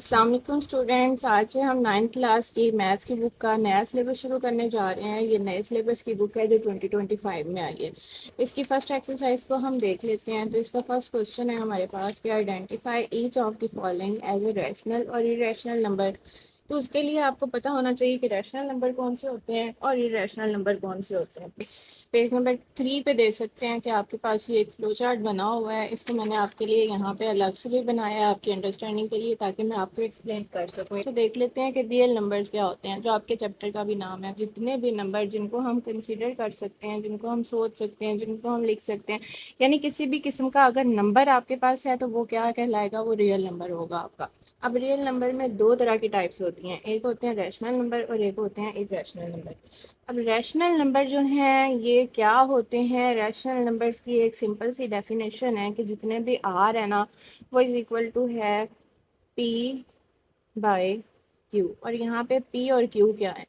अस्सलाम वालेकुम स्टूडेंट्स। आज से हम 9th क्लास की मैथ्स की बुक का नया सिलेबस शुरू करने जा रहे हैं। ये नए सिलेबस की बुक है जो 2025 में आई है। इसकी फर्स्ट एक्सरसाइज को हम देख लेते हैं। तो इसका फर्स्ट क्वेश्चन है हमारे पास कि identify each of the following as a rational और इरेशनल नंबर। तो उसके लिए आपको पता होना चाहिए कि रैशनल नंबर कौन से होते हैं और इरेशनल नंबर कौन से होते हैं। पेज नंबर 3 पे देख सकते हैं कि आपके पास ये एक फ्लो चार्ट बना हुआ है। इसको मैंने आपके लिए यहाँ पे अलग से भी बनाया है आपकी अंडरस्टैंडिंग के लिए, ताकि मैं आपको एक्सप्लेन कर सकूँ। तो देख लेते हैं कि रियल नंबर्स क्या होते हैं, जो आपके चैप्टर का भी नाम है। जितने भी नंबर जिनको हम कंसिडर कर सकते हैं, जिनको हम सोच सकते हैं, जिनको हम लिख सकते हैं, यानी किसी भी किस्म का अगर नंबर आपके पास है तो वो क्या कहलाएगा, वो रियल नंबर होगा आपका। अब रियल नंबर में दो तरह की टाइप्स होती हैं, एक होते हैं रैशनल नंबर और एक होते हैं इरेशनल नंबर। अब रैशनल नंबर जो हैं ये क्या होते हैं? रैशनल नंबर्स की एक सिंपल सी डेफिनेशन है कि जितने भी आर है ना, वो इज़ इक्वल टू है पी बाय क्यू। और यहाँ पे पी और क्यू क्या है?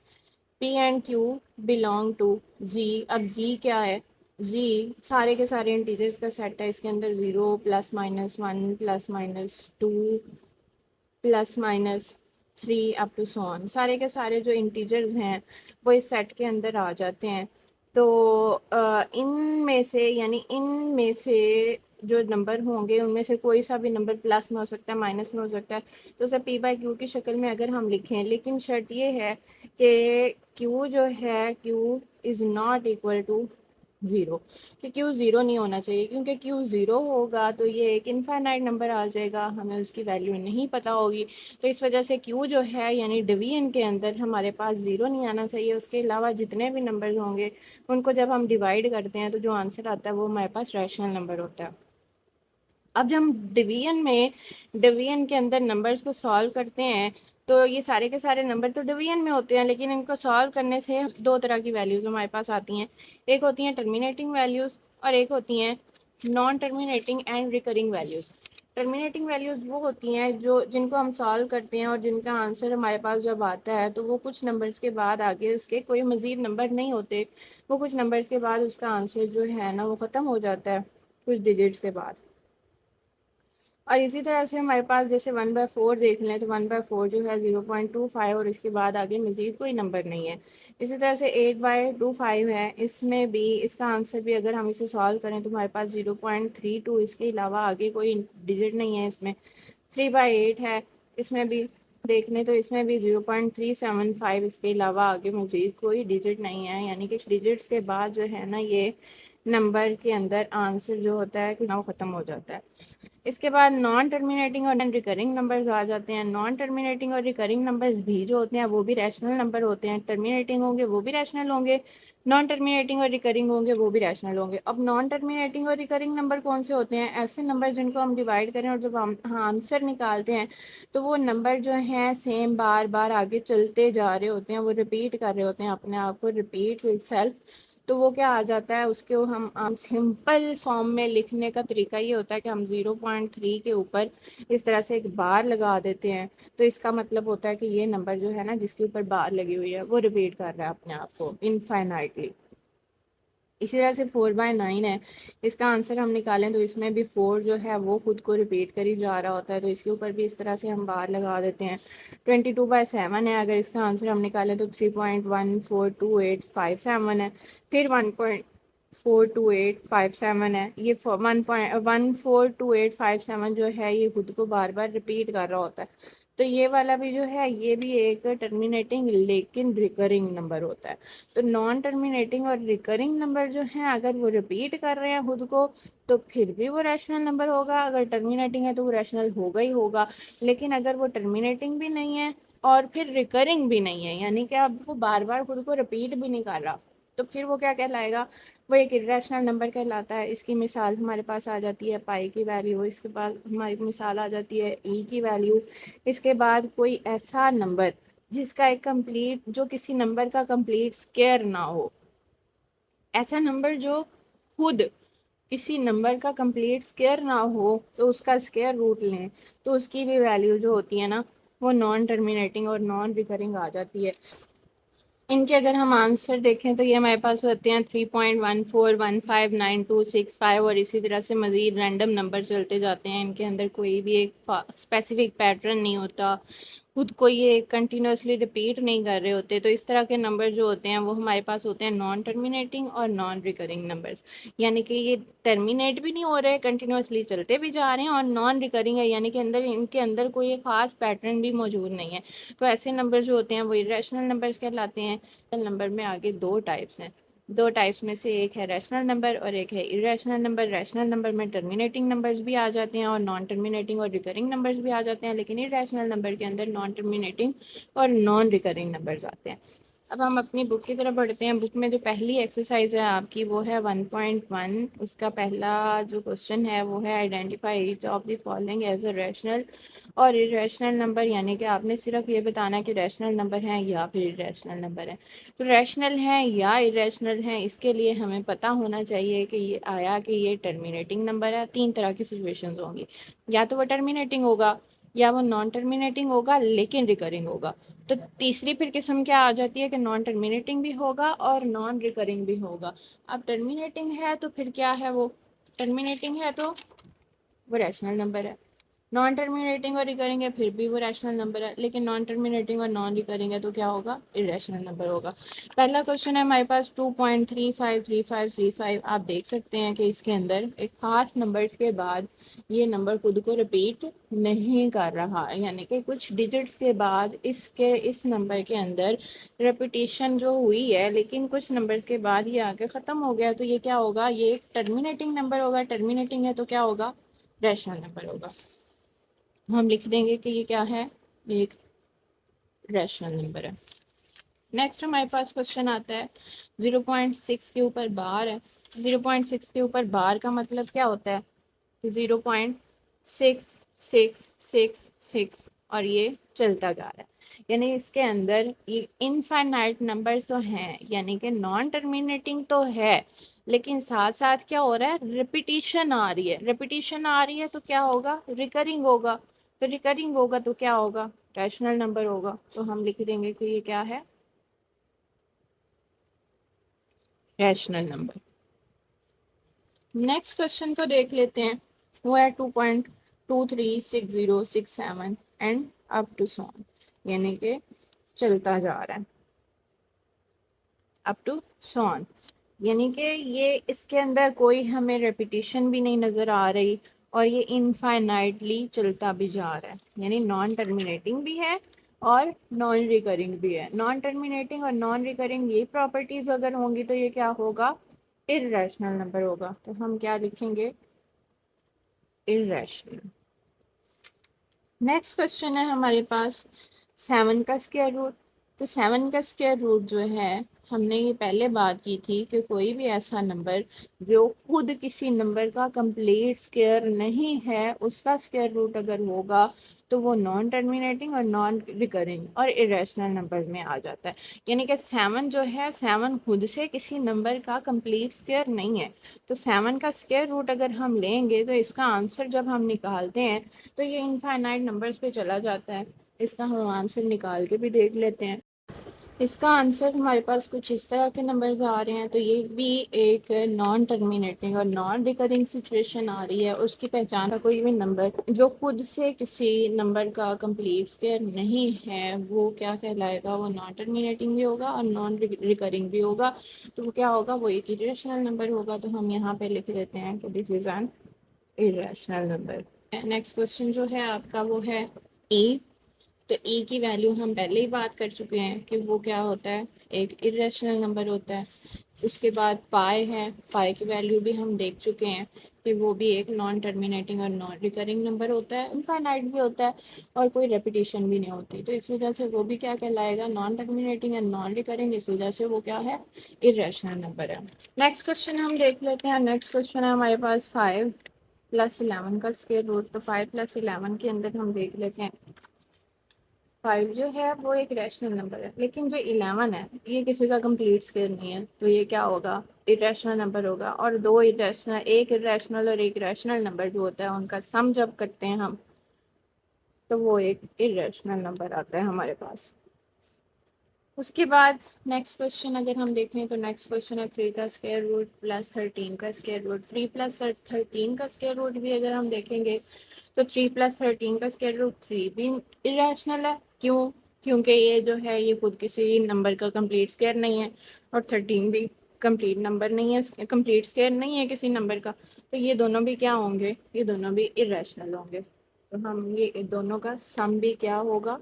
P and Q belong to G. अब जी क्या है? जी सारे के सारे इंटीजर्स का सेट है। इसके अंदर 0 +-1 +-2 +-3 अप टू सो ऑन, सारे के सारे जो इंटीजर्स हैं वो इस सेट के अंदर आ जाते हैं। तो इनमें से यानी इनमें से जो नंबर होंगे उनमें से कोई सा भी नंबर प्लस में हो सकता है, माइनस में हो सकता है। तो उसे पी बाई क्यू की शक्ल में अगर हम लिखें, लेकिन शर्त ये है कि क्यू जो है, Q is not equal to zero. कि क्यू ज़ीरो नहीं होना चाहिए, क्योंकि क्यू ज़ीरो होगा तो ये एक इनफाइनाइट नंबर आ जाएगा, हमें उसकी वैल्यू नहीं पता होगी। तो इस वजह से क्यू जो है यानी डिवीजन के अंदर हमारे पास ज़ीरो नहीं आना चाहिए। उसके अलावा जितने भी नंबर्स होंगे उनको जब हम डिवाइड करते हैं तो जो आंसर आता है वो हमारे पास रैशनल नंबर होता है। अब जब हम डिवीजन के अंदर नंबर्स को सॉल्व करते हैं तो ये सारे के सारे नंबर तो डिवीजन में होते हैं, लेकिन इनको सॉल्व करने से दो तरह की वैल्यूज़ हमारे पास आती हैं। एक होती हैं टर्मिनेटिंग वैल्यूज़ और एक होती हैं non terminating and recurring values. Terminating values वो होती हैं जो जिनको हम सॉल्व करते हैं और जिनका आंसर हमारे पास जब आता है तो वो कुछ नंबर्स के बाद आगे उसके कोई मज़ीद नंबर नहीं होते। वो कुछ नंबर्स के बाद उसका आंसर जो है ना वो ख़त्म हो जाता है कुछ डिजिट्स के बाद। और इसी तरह से हमारे पास जैसे 1/4 देख लें तो 1/4 जो है 0.25 और इसके बाद आगे मज़ीद कोई नंबर नहीं है। इसी तरह से 8/25 है, इसमें भी इसका आंसर भी अगर हम इसे सॉल्व करें तो हमारे पास 0.32, इसके अलावा आगे कोई डिजिट नहीं है। इसमें 3/8 है, इसमें भी देख लें तो इसमें भी 0.375, इसके अलावा आगे मज़ीद कोई डिजिट नहीं है। यानी कि डिजिट्स के बाद जो है ना ये नंबर के अंदर आंसर जो होता है कि ना वो ख़त्म हो जाता है। इसके बाद नॉन टर्मिनेटिंग और रिकरिंग नंबर्स आ जाते हैं। नॉन टर्मिनेटिंग और रिकरिंग नंबर्स भी जो होते हैं वो भी रैशनल नंबर होते हैं। टर्मिनेटिंग होंगे वो भी रैशनल होंगे, नॉन टर्मिनेटिंग और रिकरिंग होंगे वो भी रैशनल होंगे। अब नॉन टर्मिनेटिंग और रिकरिंग नंबर कौन से होते हैं? ऐसे नंबर जिनको हम डिवाइड करें और जब हम आंसर निकालते हैं तो वो नंबर जो हैं सेम बार बार आगे चलते जा रहे होते हैं, वो रिपीट कर रहे होते हैं अपने आप को, रिपीट इटसेल्फ। तो वो क्या आ जाता है, उसके हम सिंपल फॉर्म में लिखने का तरीका ये होता है कि हम 0.3 के ऊपर इस तरह से एक बार लगा देते हैं। तो इसका मतलब होता है कि ये नंबर जो है ना जिसके ऊपर बार लगी हुई है वो रिपीट कर रहा है अपने आप को इनफाइनाइटली। इसी तरह से 4/9 है, इसका आंसर हम निकालें तो इसमें भी 4 जो है वो खुद को रिपीट कर ही जा रहा होता है, तो इसके ऊपर भी इस तरह से हम बार लगा देते हैं। 22/7 है, अगर इसका आंसर हम निकालें तो 3.142857 है। फिर 1.42857 है, ये 1.14857 जो है ये खुद को बार बार रिपीट कर रहा होता है। तो ये वाला भी जो है ये भी एक टर्मिनेटिंग लेकिन रिकरिंग नंबर होता है। तो नॉन टर्मिनेटिंग और रिकरिंग नंबर जो हैं अगर वो रिपीट कर रहे हैं खुद को तो फिर भी वो रैशनल नंबर होगा। अगर टर्मिनेटिंग है तो वो रैशनल होगा ही होगा। लेकिन अगर वो टर्मिनेटिंग भी नहीं है और फिर रिकरिंग भी नहीं है, यानी कि अब वो बार बार खुद को रिपीट भी नहीं कर रहा, तो फिर वो क्या कहलाएगा? वो एक इरेशनल नंबर कहलाता है। इसकी मिसाल हमारे पास आ जाती है पाई की वैल्यू, इसके बाद हमारी मिसाल आ जाती है ई की वैल्यू। इसके बाद कोई ऐसा नंबर जिसका एक कंप्लीट जो किसी नंबर का कंप्लीट स्क्वायर ना हो, ऐसा नंबर जो खुद किसी नंबर का कंप्लीट स्क्वायर ना हो तो उसका स्क्वायर रूट लें तो उसकी भी वैल्यू जो होती है ना वो नॉन टर्मिनेटिंग और नॉन रिकरिंग आ जाती है। इनके अगर हम आंसर देखें तो ये हमारे पास होते हैं 3.14159265 और इसी तरह से मज़ीद रैंडम नंबर चलते जाते हैं। इनके अंदर कोई भी एक स्पेसिफिक पैटर्न नहीं होता, खुद को ये कंटिन्यूसली रिपीट नहीं कर रहे होते। तो इस तरह के नंबर जो होते हैं वो हमारे पास होते हैं नॉन टर्मिनेटिंग और नॉन रिकरिंग नंबर्स, यानी कि ये टर्मिनेट भी नहीं हो रहे, कंटिन्यूसली चलते भी जा रहे हैं, और नॉन रिकरिंग है, यानी कि इनके अंदर कोई एक ख़ास पैटर्न भी मौजूद नहीं है। तो ऐसे नंबर जो होते हैं वो इरेशनल नंबर्स कहलाते हैं। नंबर में आगे दो टाइप्स हैं, दो टाइप्स में से एक है रैशनल नंबर और एक है इरेशनल नंबर। रैशनल नंबर में टर्मिनेटिंग नंबर्स भी आ जाते हैं और नॉन टर्मिनेटिंग और रिकरिंग नंबर्स भी आ जाते हैं, लेकिन इरेशनल नंबर के अंदर नॉन टर्मिनेटिंग और नॉन रिकरिंग नंबर्स आते हैं। अब हम अपनी बुक की तरफ बढ़ते हैं। बुक में जो पहली एक्सरसाइज है आपकी वो है 1.1। उसका पहला जो क्वेश्चन है वो है identify each of the following as a rational और इरेशनल नंबर, यानी कि आपने सिर्फ ये बताना कि रैशनल नंबर हैं या फिर इरेशनल नंबर हैं। तो रैशनल हैं या इरेशनल हैं, इसके लिए हमें पता होना चाहिए कि ये आया कि ये टर्मिनेटिंग नंबर है। तीन तरह की सिचुएशंस होंगी, या तो वो टर्मिनेटिंग होगा, या वो नॉन टर्मिनेटिंग होगा लेकिन रिकरिंग होगा। तो तीसरी फिर किस्म क्या आ जाती है कि नॉन टर्मिनेटिंग भी होगा और नॉन रिकरिंग भी होगा। अब टर्मिनेटिंग है तो फिर क्या है, वो टर्मिनेटिंग है तो वो रैशनल नंबर है। नॉन टर्मिनेटिंग और रिकरिंग है फिर भी वो रैशनल नंबर है, लेकिन नॉन टर्मिनेटिंग और नॉन रिकरिंग है तो क्या होगा, इरेशनल नंबर होगा। पहला क्वेश्चन है हमारे पास 2.353535। आप देख सकते हैं कि इसके अंदर एक खास नंबर्स के बाद ये नंबर खुद को रिपीट नहीं कर रहा है, यानी कि कुछ डिजिट्स के बाद इस नंबर के अंदर रेपिटेशन जो हुई है, लेकिन कुछ नंबर्स के बाद ये आगे ख़त्म हो गया। तो ये क्या होगा, ये एक टर्मिनेटिंग नंबर होगा। टर्मिनेटिंग है तो क्या होगा, रैशनल नंबर होगा। हम लिख देंगे कि ये क्या है, एक रैशनल नंबर है। नेक्स्ट हमारे पास क्वेश्चन आता है 0.6 के ऊपर बार है। 0.6 के ऊपर बार का मतलब क्या होता है कि 0.6666 और ये चलता जा रहा है, यानी इसके अंदर ये इनफाइनाइट नंबर तो हैं, यानी कि नॉन टर्मिनेटिंग तो है, लेकिन साथ साथ क्या हो रहा है, रिपीटिशन आ रही है। रिपीटिशन आ रही है तो क्या होगा, रिकरिंग होगा। तो रिकरिंग होगा तो क्या होगा, रैशनल नंबर होगा। तो हम लिख देंगे कि ये क्या है, रैशनल नंबर। नेक्स्ट क्वेश्चन को देख लेते हैं। वो है 2.236067 एंड अप टू सॉन, यानी कि चलता जा रहा है अप टू सॉन, यानी कि ये इसके अंदर कोई हमें रेपिटेशन भी नहीं नज़र आ रही और ये इनफाइनाइटली चलता भी जा रहा है, यानी नॉन टर्मिनेटिंग भी है और नॉन रिकरिंग भी है। नॉन टर्मिनेटिंग और नॉन रिकरिंग ये प्रॉपर्टीज अगर होंगी तो ये क्या होगा, इर्रेशनल नंबर होगा। तो हम क्या लिखेंगे, इर्रेशनल। नेक्स्ट क्वेश्चन है हमारे पास 7 का स्क्वायर रूट। तो 7 का स्क्वायर रूट जो है, हमने ये पहले बात की थी कि कोई भी ऐसा नंबर जो खुद किसी नंबर का कंप्लीट स्क्वायर नहीं है, उसका स्क्वायर रूट अगर होगा तो वो नॉन टर्मिनेटिंग और नॉन रिकरिंग और इरेशनल नंबर्स में आ जाता है। यानी कि 7 जो है, 7 खुद से किसी नंबर का कंप्लीट स्क्वायर नहीं है। तो 7 का स्क्वायर रूट अगर हम लेंगे तो इसका आंसर जब हम निकालते हैं तो ये इनफाइनाइट नंबर्स पे चला जाता है। इसका हम आंसर निकाल के भी देख लेते हैं। इसका आंसर हमारे पास कुछ इस तरह के नंबर्स आ रहे हैं। तो ये भी एक नॉन टर्मिनेटिंग और नॉन रिकरिंग सिचुएशन आ रही है। उसकी पहचान का कोई भी नंबर जो खुद से किसी नंबर का कंप्लीट स्क्वायर नहीं है वो क्या कहलाएगा, वो नॉन टर्मिनेटिंग भी होगा और नॉन रिकरिंग भी होगा। तो वो क्या होगा, वो एक इरेशनल नंबर होगा। तो हम यहाँ पे लिख देते हैं कि this is an irrational number. Next question जो है आपका वो है ई। तो ई की वैल्यू हम पहले ही बात कर चुके हैं कि वो क्या होता है, एक इरेशनल नंबर होता है। उसके बाद पाई है, पाई की वैल्यू भी हम देख चुके हैं कि वो भी एक नॉन टर्मिनेटिंग और नॉन रिकरिंग नंबर होता है, इनफाइनाइट भी होता है और कोई रेपिटेशन भी नहीं होती। तो इस वजह से वो भी क्या कहलाएगा, non terminating and non recurring. इस वजह से वो क्या है, इरेशनल नंबर है। नेक्स्ट क्वेश्चन हम देख लेते हैं। नेक्स्ट क्वेश्चन है हमारे पास 5 + 11 का स्क्वायर रूट। तो 5 + 11 के अंदर हम देख लेते हैं 5 जो है वो एक रैशनल नंबर है, लेकिन जो 11 है ये किसी का कंप्लीट स्क्वायर नहीं है। तो ये क्या होगा, इरेशनल नंबर होगा। और दो इरेशनल, एक इरेशनल और एक रैशनल नंबर जो होता है उनका सम जब करते हैं हम तो वो एक इरेशनल नंबर आता है हमारे पास। उसके बाद नेक्स्ट क्वेश्चन अगर हम देखें तो नेक्स्ट क्वेश्चन है 3 का स्क्वायर रूट प्लस 13 का स्क्वायर रूट। 3 प्लस 13 का स्क्वायर रूट भी अगर हम देखेंगे तो 3 प्लस 13 का स्क्वायर रूट 3 भी इरेशनल है। क्यों? क्योंकि ये जो है ये खुद किसी नंबर का कंप्लीट स्क्वायर नहीं है, और 13 भी कंप्लीट नंबर नहीं है, कंप्लीट स्क्वायर नहीं है किसी नंबर का। तो ये दोनों भी क्या होंगे? ये दोनों भी इरेशनल होंगे। तो हम ये दोनों का सम भी क्या होगा?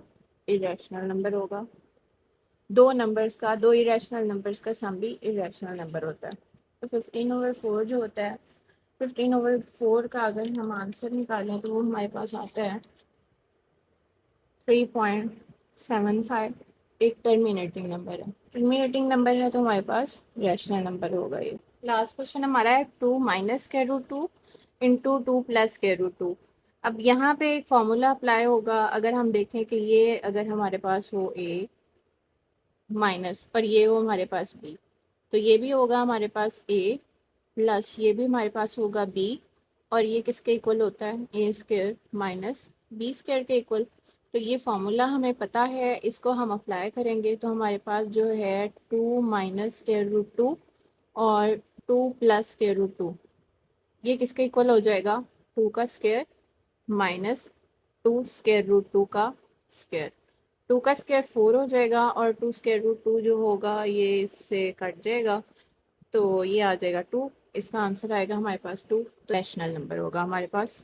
इरेशनल नंबर होगा। दो नंबर्स का, दो इरेशनल नंबर्स का सम भी इरेशनल नंबर होता है। तो 15/4 जो होता है, 15/4 का अगर हम आंसर निकालें तो वो हमारे पास आता है 3.75। एक टर्मिनेटिंग नंबर है, टर्मिनेटिंग नंबर है तो हमारे पास रैशनल नंबर होगा ये। लास्ट क्वेश्चन हमारा है 2 minus square root 2 into 2 plus square root 2। अब यहाँ पे एक फॉर्मूला अप्लाई होगा। अगर हम देखें कि ये अगर हमारे पास हो ए माइनस और ये हो हमारे पास बी, तो ये भी होगा हमारे पास ए प्लस ये भी हमारे पास होगा बी, और ये किसके इक्वल होता है? ए स्क्वायर माइनस बी स्क्वायर के इक्वल। तो ये फॉर्मूला हमें पता है, इसको हम अप्लाई करेंगे तो हमारे पास जो है 2 माइनस स्क्वायर रूट 2 और 2 प्लस स्क्वायर रूट 2, ये किसके इक्वल हो जाएगा? 2 का स्क्वायर माइनस 2 स्क्वायर रूट 2 का स्क्वायर। 2 का स्क्वायर 4 हो जाएगा, और 2 स्क्वायर रूट 2 जो होगा ये इससे कट जाएगा, तो ये आ जाएगा 2। इसका आंसर आएगा हमारे पास 2। तो रैशनल नंबर होगा हमारे पास